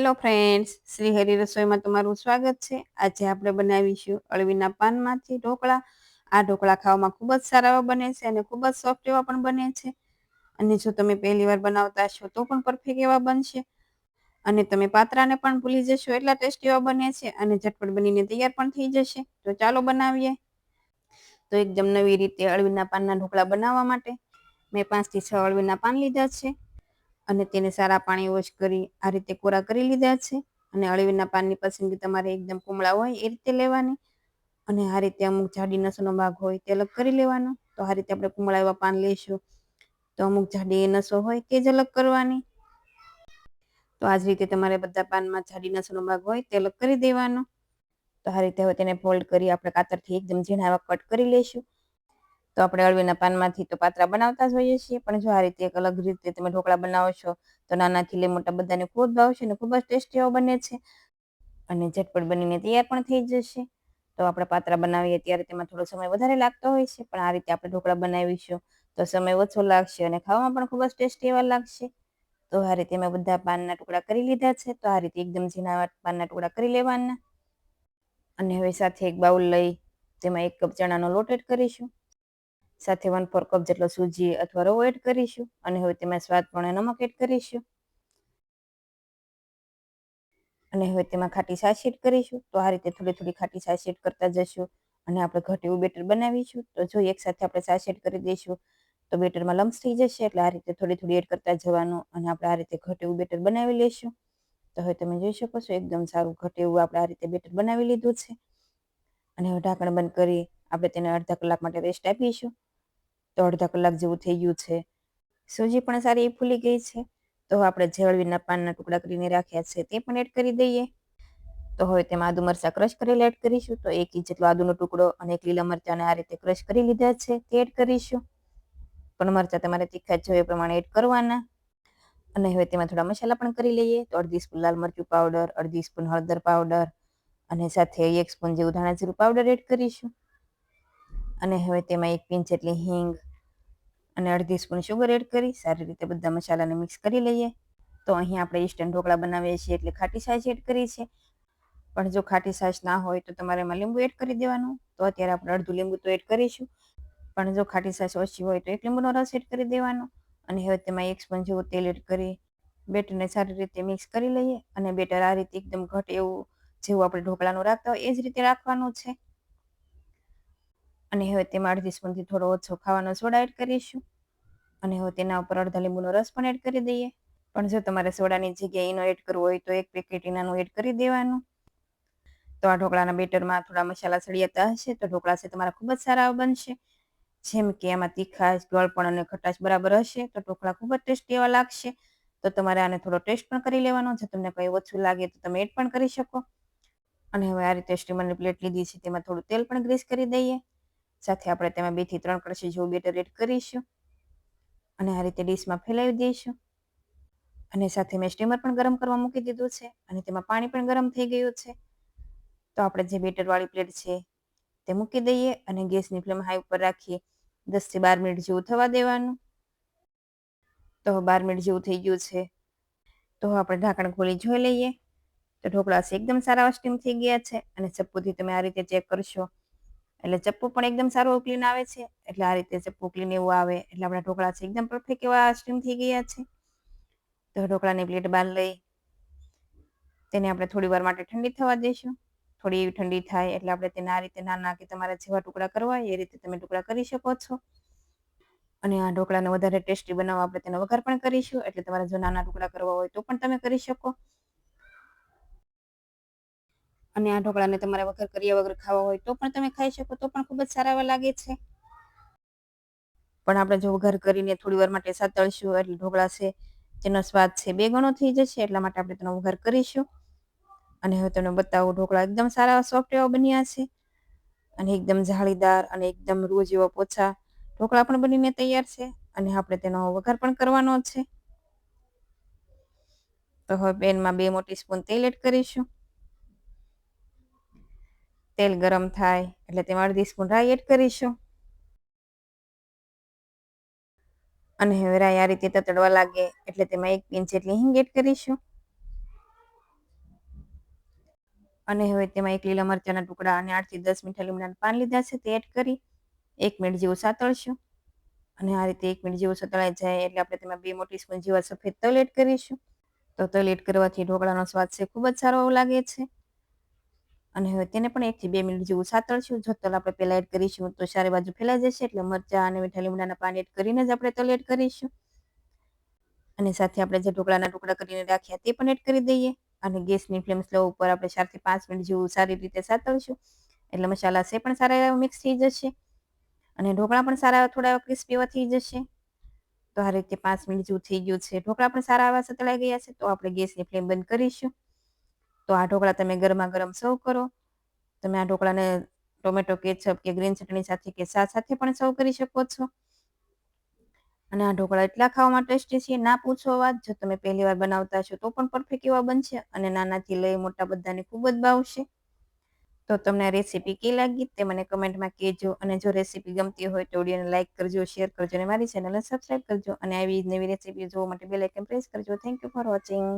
Hello friends, Shri Hari રસોઈમાં તમારું સ્વાગત છે। આજે આપણે બનાવીશું અળવીના પાનમાંથી ઢોકળા। આ ઢોકળા ખાવામાં ખૂબ જ સારા એવા બને છે અને ખૂબ જ સોફ્ટ એવા પણ બને છે। અને જો તમે પહેલી વાર બનાવતા હશો તો પણ પરફેક્ટ એવા બનશે અને તમે પાત્રાને પણ ભૂલી જશો એટલા ટેસ્ટી એવા બને છે અને ઝટપટ બનીને તૈયાર પણ થઈ જશે। તો ચાલો બનાવીએ। તો એકદમ નવી રીતે અળવીના પાનના ઢોકળા બનાવવા માટે મેં 5 થી 6 અળવીના પાન લીધા છે અને તેને સારા પાણી વોશ કરી આ રીતે કોરા કરી લીધા છે। અને અળવીના પાનની પસંદગી તમારે એકદમ કુમળા હોય એ રીતે લેવાની અને આ રીતે અમુક જાડી નસનો ભાગ હોય તે અલગ કરી લેવાનો। તો આ રીતે આપણે કુમળા એવા પાન લઈશું તો અમુક જાડી નસો હોય તે જ અલગ કરવાની। તો આ જ રીતે તમારે બધા પાનમાં જાડી નસનો ભાગ હોય તે અલગ કરી દેવાનો। તો આ રીતે હવે તેને ફોલ્ડ કરી આપણે કાતરથી એકદમ ઝીણા એવા કટ કરી લઈશું। તો આપણે અળવીના પાનમાંથી તો પાત્રા બનાવતા જ હોઈએ છીએ, પણ જો આ રીતે એક અલગ રીતે તમે ઢોકળા બનાવો છો તો નાનાથી લઈ મોટા બધાને ખૂબ જ ભાવશે અને ખૂબ જ ટેસ્ટી એવા બને છે અને ઝટપટ બનીને તૈયાર પણ થઈ જશે। તો આપણે પાત્રા બનાવીએ ત્યારે તેમાં થોડો સમય વધારે લાગતો હોય છે, પણ આ રીતે આપણે ઢોકળા બનાવીશું તો સમય ઓછો લાગશે અને ખાવામાં પણ ખૂબ જ ટેસ્ટી એવા લાગશે। તો આ રીતે મેં બધા પાનના ટુકડા કરી લીધા છે। તો આ રીતે એકદમ ઝીણા પાનના ટુકડા કરી લેવાના અને હવે સાથે એક બાઉલ લઈ તેમાં 1 કપ ચણાનો લોટ એડ કરીશું, સાથે 1/4 કપ જેટલો સૂજી અથવા રવો એડ કરીશું અને હવે તેમાં સ્વાદ પ્રમાણે નમક એડ કરીશું અને હવે તેમાં ખાટી છાશ એડ કરીશું। તો આ રીતે થોડી થોડી ખાટી છાશ એડ કરતા જશું અને આપણે ઘટ એવું બેટર બનાવીશું। તો જો એકસાથે આપણે છાશ એડ કરી દઈશું તો બેટરમાં લમ્સ થઈ જશે, એટલે આ રીતે થોડી થોડી એડ કરતા જવાનું અને આપણે આ રીતે ઘટ એવું બેટર બનાવી લઈશું। તો હવે તમે જોઈ શકો છો એકદમ સારું ઘટ એવું આપણે આ રીતે બેટર બનાવી લીધું છે અને હવે ઢાંકણ બંધ કરી આપણે તેને અડધા કલાક માટે રેસ્ટ આપીશું। તો અડધા કલાક જેવું થઈ ગયું છે, સૂજી પણ સારી એવી ફૂલી ગઈ છે। તો આપણે જે અળવીના પાનના ટુકડા કરીને રાખ્યા છે તે પણ એડ કરી દઈએ। તો હવે તેમાં આદુ મરચાં ક્રશ કરેલા એડ કરીશું। તો 1 ઇંચ જેટલો આદુનો ટુકડો અને 1 લીલા મરચાંને આ રીતે ક્રશ કરી લીધા છે તે એડ કરીશું, પણ મરચાં તમારે તીખા જોઈએ એ પ્રમાણે એડ કરવાના। અને હવે તેમાં થોડા મસાલા પણ કરી લઈએ। તો અડધી સ્પૂન લાલ મરચું પાવડર, અડધી સ્પૂન હળદર પાવડર અને સાથે 1 સ્પૂન જેવું ધાણા જીરું પાવડર એડ કરીશું અને હવે તેમાં 1 પિંચ જેટલી હિંગ અને અડધી સ્પૂન શુગર એડ કરી સારી રીતે બધા મસાલાને મિક્સ કરી લઈએ। તો અહીં આપણે ઇન્સ્ટન્ટ ઢોકળા બનાવીએ છીએ એટલે ખાટી છાશ એડ કરી છે, પણ જો ખાટી છાશ ના હોય તો તમારે એમાં લીંબુ એડ કરી દેવાનું। તો અત્યારે આપણે અડધું લીંબુ તો એડ કરીશું, પણ જો ખાટી છાશ ઓછી હોય તો 1 લીંબુનો રસ એડ કરી દેવાનો અને હવે તેમાં 1 સ્પૂન જેવું તેલ એડ કરી બેટરને સારી રીતે મિક્સ કરી લઈએ અને બેટર આ રીતે એકદમ ઘટ એવું જેવું આપણે ઢોકળાનું રાખતા હોય એ જ રીતે રાખવાનું છે અને હવે તેમાં અડધી સ્પૂનથી થોડો ઓછો ખાવાનો સોડા એડ કરીશું અને હવે તેના ઉપર અડધા લીંબુનો રસ પણ એડ કરી દઈએ। પણ જો તમારે સોડાની જગ્યાએ ઈનો એડ કરવો હોય તો 1 પેકેટ ઈનાનું એડ કરી દેવાનું। તો આ ઢોકળાના બેટરમાં થોડા મસાલા સળિયાતા હશે તો ઢોકળા છે તમારા ખૂબ જ સારા બનશે। જેમ કે એમાં તીખાશ, ગળપણ અને ખટાશ બરાબર હશે તો ઢોકળા ખૂબ જ ટેસ્ટી એવા લાગશે। તો તમારે આને થોડો ટેસ્ટ પણ કરી લેવાનો, જો તમને કંઈ ઓછું લાગે તો તમે એડ પણ કરી શકો। અને હવે આ રીતે સ્ટીમરની પ્લેટ લીધી છે તેમાં થોડું તેલ પણ ગ્રીસ કરી દઈએ, સાથે આપણે તેમાં 2 થી 3 કળશી જેવું બેટર એડ કરીશું અને આ રીતે ડીશમાં ફેલાવી દઈશું અને સાથે મેં સ્ટીમર પણ ગરમ કરવા મૂકી દીધું છે અને તેમાં પાણી પણ ગરમ થઈ ગયું છે। તો આપણે જે બેટરવાળી પ્લેટ છે તે મૂકી દઈએ અને ગેસની ફ્લેમ હાઈ ઉપર રાખી 10 થી 12 મિનિટ જેવું થવા દેવાનું। તો 12 મિનિટ જેવું થઈ ગયું છે, તો આપણે ઢાંકણ ખોલી જોઈ લઈએ તો ઢોકળા એકદમ સારા સ્ટીમ થઈ ગયા છે અને ચપ્પુથી તમે આ રીતે ચેક કરશો એટલે ચપ્પુ પણ એકદમ સારું ક્લીન આવે છે। એટલે આ રીતે ચપ્પુ ક્લીન એવું આવે એટલે આપણા ઢોકળા છે એકદમ પરફેક્ટ એવા સ્ટીમ થઈ ગયા છે। તો ઢોકળાની પ્લેટ બહાર લઈ તેને આપણે થોડી વાર માટે ઠંડી થવા દઈશું। થોડી એવી ઠંડી થાય એટલે આપણે તેને આ રીતે નાના કે તમારા જેવા ટુકડા કરવા હોય એ રીતે તમે ટુકડા કરી શકો છો અને આ ઢોકળાને વધારે ટેસ્ટી બનાવવા આપણે તેનો વઘાર પણ કરીશું, એટલે તમારે જો નાના ટુકડા કરવા હોય તો પણ તમે કરી શકો અને આ ઢોકળાને તમારે વઘાર કર્યા વગર ખાવા હોય તો પણ તમે ખાઈ શકો, તો પણ ખૂબ જ સારા એવા લાગે છે। પણ આપણે જો વઘાર કરીને થોડી વાર માટે સાતળશું એટલે ઢોકળા છે તેનો સ્વાદ છે 2 ગણો થઈ જશે, એટલા માટે આપણે તેનો વઘાર કરીશું અને હવે તમને બતાવું ઢોકળા એકદમ સારા સોફ્ટ એવા બન્યા છે અને એકદમ જાળીદાર અને એકદમ રૂ જેવા પોચા ઢોકળા પણ બનીને તૈયાર છે અને આપણે તેનો વઘાર પણ કરવાનો છે। તો હવે પેનમાં 2 મોટી સ્પૂન તેલ એડ કરીશું, તેલ ગરમ થાય એટલે તેમાં અડધી સ્પૂન રાઈ એડ કરીશું અને હવે રાઈ આ રીતે તતડવા લાગે એટલે તેમાં 1 પિંચ જેટલી હિંગ એડ કરીશું અને હવે તેમાં એક લીલા મરચાના ટુકડા અને 8 થી 10 મીઠા લીમડાના પાન લીધા છે તે એડ કરી 1 મિનિટ જેવું સાતળશું. અને આ રીતે 1 મિનિટ જેવું સતળાઈ જાય એટલે આપણે તેમાં 2 મોટી સ્પૂન જેવા સફેદ તલ એડ કરીશું. તો તલ એડ કરવાથી ઢોકળાનો સ્વાદ છે ખૂબ જ સારો લાગે છે. અને હવે તેને પણ 1 થી 2 મિનિટ જેવું સાતળશું. જો તલ આપણે પહેલા એડ કરીશું તો ચારે બાજુ ફેલાઈ જશે એટલે મરચાં અને મીઠા લીમડાના પાન એડ કરીને જ આપણે તલ એડ કરીશું. અને સાથે આપણે જે ઢોકળાના ટુકડા કરીને રાખ્યા તે પણ એડ કરી દઈએ. અને ગેસની ફ્લેમ સ્લો ઉપર આપણે 4 થી 5 મિનિટ જેવું સારી રીતે સાતળશું એટલે મસાલા છે પણ સારા એવા મિક્સ થઈ જશે અને ઢોકળા પણ સારા એવા થોડા ક્રિસ્પી એવા થઈ જશે. તો આ રીતે 5 મિનિટ જેવું થઈ ગયું છે. ઢોકળા પણ સારા એવા સતળાઈ ગયા છે. તો આપણે ગેસની ફ્લેમ બંધ કરીશું. તો આ ઢોકળા તમે ગરમા ગરમ સર્વ કરો. તમે આ ઢોકળાને ટોમેટો કેચઅપ કે ગ્રીન ચટણી સાથે કે સા સાથે પણ સર્વ કરી શકો છો. અને આ ઢોકળા એટલા ખાવામાં ટેસ્ટી છે ના પૂછો વાત. જો તમે પહેલી વાર બનાવતા હશો તો પણ પરફેક્ટ એવા બનશે અને નાનાથી લઈ મોટા બધાને ખૂબ જ ભાવશે. તો તમને આ રેસીપી કેવી લાગી તે મને કમેન્ટમાં કહેજો. અને જો રેસીપી ગમતી હોય તો વિડીયોને લાઇક કરજો, શેર કરજો અને મારી ચેનલને સબસ્ક્રાઈબ કરજો. અને આવી નવી રેસીપી જોવા માટે બેલ આઇકન પ્રેસ કરજો. Thank you for watching.